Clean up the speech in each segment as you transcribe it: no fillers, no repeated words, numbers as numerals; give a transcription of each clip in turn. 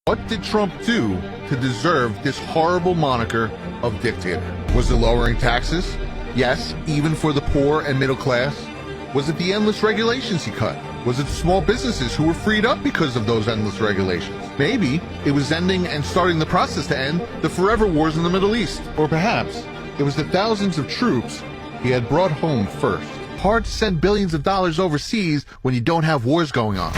What did Trump do to deserve this horrible moniker of dictator? Was it lowering taxes? Yes, even for the poor and middle class. Was it the endless regulations he cut? Was it small businesses who were freed up because of those endless regulations? Maybe it was ending and starting the process to end the forever wars in the Middle East. Or perhaps it was the thousands of troops he had brought home first. Hard to send billions of dollars overseas when you don't have wars going on.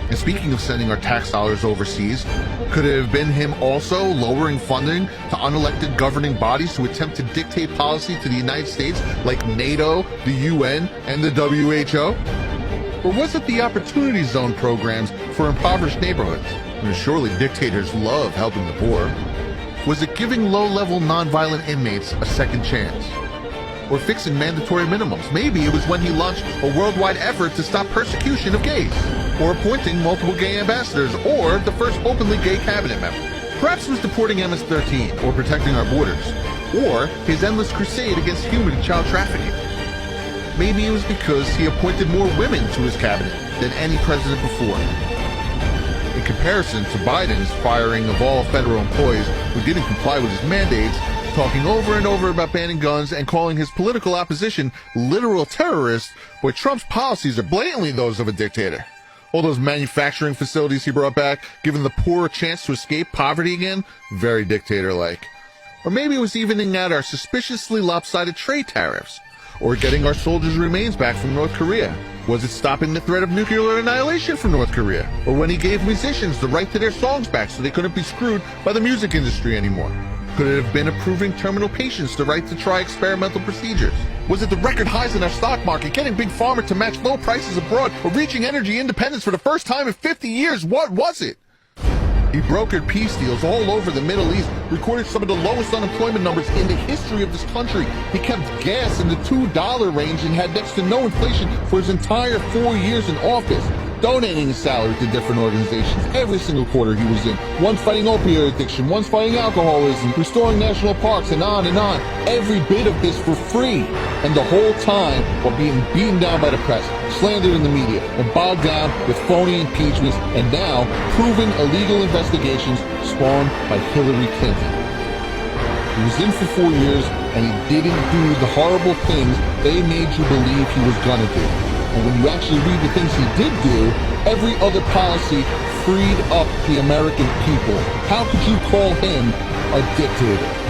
And speaking of sending our tax dollars overseas, could it have been him also lowering funding to unelected governing bodies who attempt to dictate policy to the United States like NATO, the UN, and the WHO? Or was it the Opportunity Zone programs for impoverished neighborhoods? And surely dictators love helping the poor. Was it giving low-level nonviolent inmates a second chance? Or fixing mandatory minimums? Maybe it was when he launched a worldwide effort to stop persecution of gays, or appointing multiple gay ambassadors, or the first openly gay cabinet member. Perhaps it was deporting MS-13, or protecting our borders, or his endless crusade against human and child trafficking. Maybe it was because he appointed more women to his cabinet than any president before. In comparison to Biden's firing of all federal employees who didn't comply with his mandates, talking over and over about banning guns and calling his political opposition literal terrorists, boy, Trump's policies are blatantly those of a dictator. All those manufacturing facilities he brought back, giving the poor a chance to escape poverty again, very dictator-like. Or maybe it was evening out our suspiciously lopsided trade tariffs, or getting our soldiers' remains back from North Korea. Was it stopping the threat of nuclear annihilation from North Korea? Or when he gave musicians the right to their songs back so they couldn't be screwed by the music industry anymore? Could it have been approving terminal patients the right to try experimental procedures? Was it the record highs in our stock market, getting Big Pharma to match low prices abroad, or reaching energy independence for the first time in 50 years? What was it? He brokered peace deals all over the Middle East, recorded some of the lowest unemployment numbers in the history of this country. He kept gas in the $2 range and had next to no inflation for his entire 4 years in office, donating his salary to different organizations every single quarter he was in. One fighting opioid addiction, one's fighting alcoholism, restoring national parks, and on and on. Every bit of this for free. And the whole time while being beaten down by the press, slandered in the media, and bogged down with phony impeachments, and now proven illegal investigations spawned by Hillary Clinton. He was in for 4 years, and he didn't do the horrible things they made you believe he was gonna do. And when you actually read the things he did do, every other policy freed up the American people. How could you call him a dictator?